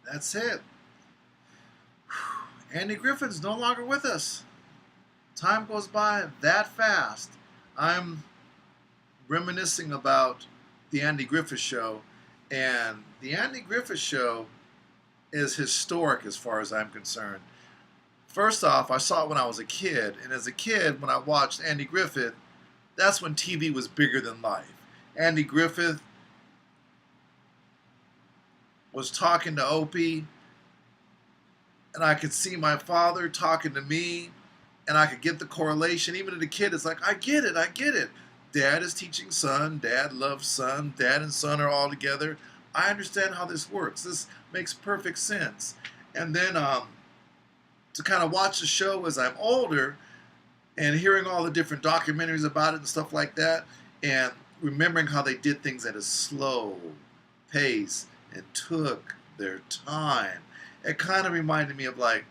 That's it. Andy Griffith's no longer with us. Time goes by that fast. I'm reminiscing about the Andy Griffith Show, and the Andy Griffith Show is historic as far as I'm concerned. First off, I saw it when I was a kid, and as a kid, when I watched Andy Griffith, that's when TV was bigger than life. Andy Griffith was talking to Opie, and I could see my father talking to me, and I could get the correlation. Even as a kid, it's like, I get it, I get it. Dad is teaching son, dad loves son, dad and son are all together. I understand how this works. This makes perfect sense. And then to kind of watch the show as I'm older and hearing all the different documentaries about it and stuff like that, and remembering how they did things at a slow pace and took their time, it kind of reminded me of like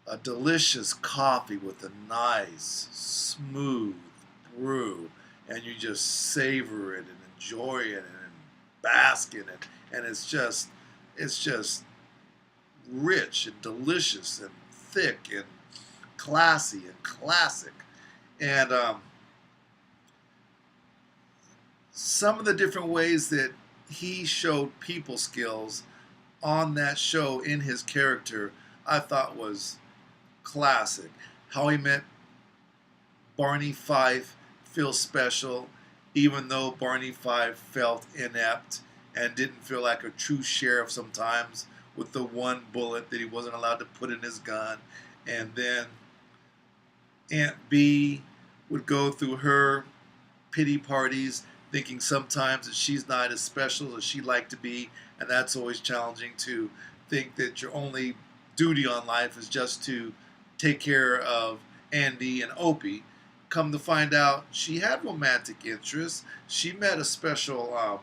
a delicious coffee with a nice, smooth brew, and you just savor it and enjoy it and bask in it, and it's just rich and delicious and thick and classy and classic. And some of the different ways that he showed people skills on that show in his character, I thought was classic. How he met Barney Fife feel special, even though Barney Fife felt inept and didn't feel like a true sheriff sometimes with the one bullet that he wasn't allowed to put in his gun. And then Aunt B would go through her pity parties thinking sometimes that she's not as special as she'd like to be, and that's always challenging to think that your only duty on life is just to take care of Andy and Opie. Come to find out, she had romantic interests. She met a special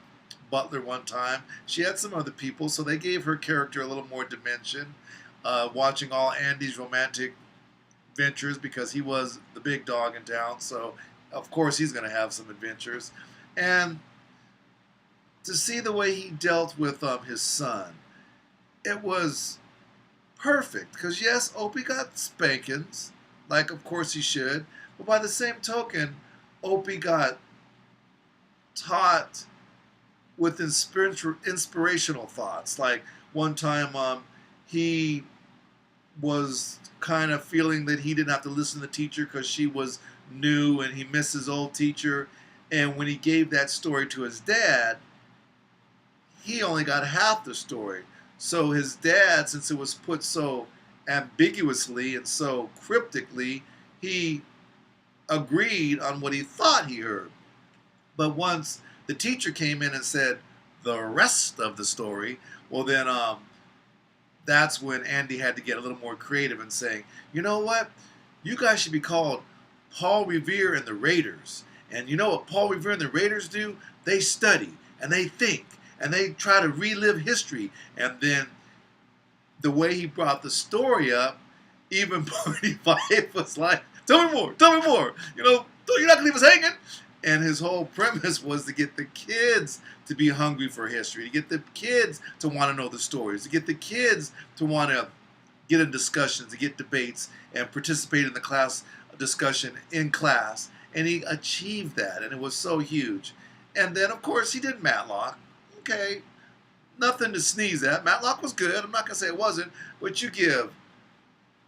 butler one time. She had some other people, so they gave her character a little more dimension. Watching all Andy's romantic ventures, because he was the big dog in town, so of course he's going to have some adventures. And to see the way he dealt with his son, it was perfect. Because yes, Opie got spankings, like of course he should, but by the same token, Opie got taught with inspirational thoughts. Like one time, he was kind of feeling that he didn't have to listen to the teacher because she was new and he missed his old teacher. And when he gave that story to his dad, he only got half the story. So his dad, since it was put so ambiguously and so cryptically, he agreed on what he thought he heard. But once the teacher came in and said the rest of the story, well then that's when Andy had to get a little more creative and saying, you know what, you guys should be called Paul Revere and the Raiders. And you know what Paul Revere and the Raiders do? They study and they think and they try to relive history. And then the way he brought the story up, even Barney Fife was like, tell me more, tell me more. You know, you're not going to leave us hanging. And his whole premise was to get the kids to be hungry for history, to get the kids to want to know the stories, to get the kids to want to get in discussions, to get debates, and participate in the class discussion in class. And he achieved that, and it was so huge. And then, of course, he did Matlock. Okay, nothing to sneeze at. Matlock was good. I'm not going to say it wasn't, but you give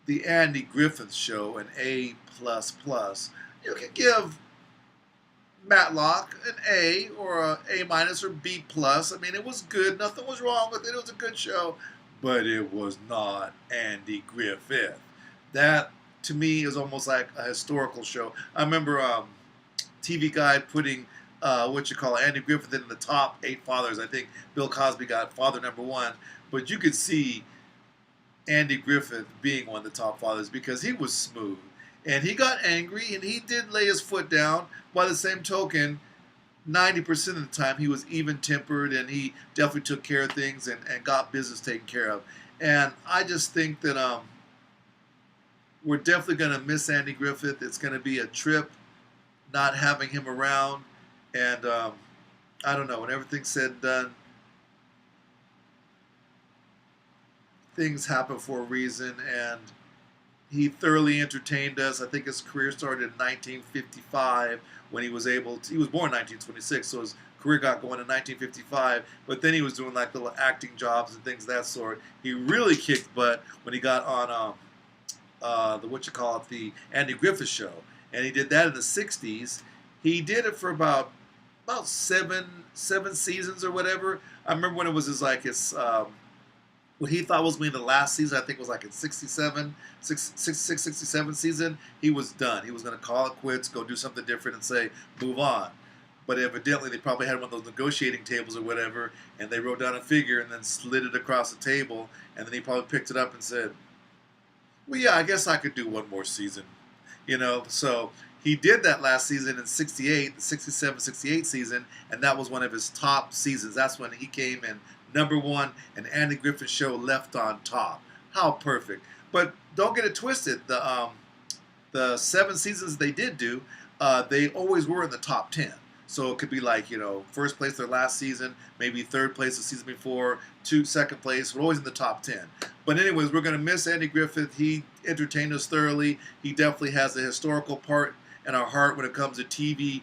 the Andy Griffith Show an A++. You can give Matlock an A or a A- or B+. I mean, it was good. Nothing was wrong with it. It was a good show. But it was not Andy Griffith. That, to me, is almost like a historical show. I remember TV Guide putting Andy Griffith in the top 8 fathers. I think Bill Cosby got father number 1. But you could see Andy Griffith being one of the top fathers because he was smooth. And he got angry, and he did lay his foot down. By the same token, 90% of the time, he was even-tempered, and he definitely took care of things and got business taken care of. And I just think that we're definitely going to miss Andy Griffith. It's going to be a trip not having him around. And I don't know, when everything's said and done, things happen for a reason, and he thoroughly entertained us. I think his career started in 1955 when he was able to. He was born in 1926, so his career got going in 1955. But then he was doing like little acting jobs and things of that sort. He really kicked butt when he got on the the Andy Griffith Show, and he did that in the 60s. He did it for about seven seasons or whatever. I remember when it was his what he thought was going to be the last season. I think it was like in 67 season. He was done. He was going to call it quits, go do something different, and say move on. But evidently they probably had one of those negotiating tables or whatever, and they wrote down a figure and then slid it across the table, and then he probably picked it up and said, well, yeah, I guess I could do one more season. So he did that last season in 68, the 67, 68 season, and that was one of his top seasons. That's when he came in #1, and Andy Griffith Show left on top. How perfect. But don't get it twisted. The 7 seasons they did do, they always were in the top 10. So it could be like, first place their last season, maybe third place the season before, second place. We're always in the top 10. But anyways, we're going to miss Andy Griffith. He entertained us thoroughly. He definitely has a historical part in our heart when it comes to TV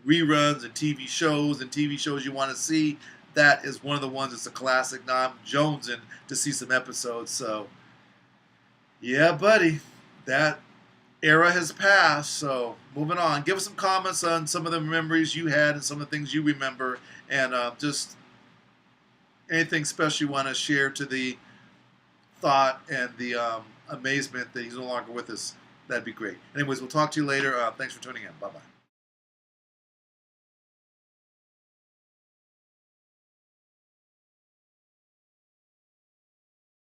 reruns and TV shows you want to see. That is one of the ones that's a classic. Now I'm jonesing to see some episodes. So, yeah, buddy, that era has passed. So, moving on. Give us some comments on some of the memories you had and some of the things you remember, and just anything special you want to share to the thought and the amazement that he's no longer with us. That'd be great. Anyways, we'll talk to you later. Thanks for tuning in. Bye-bye.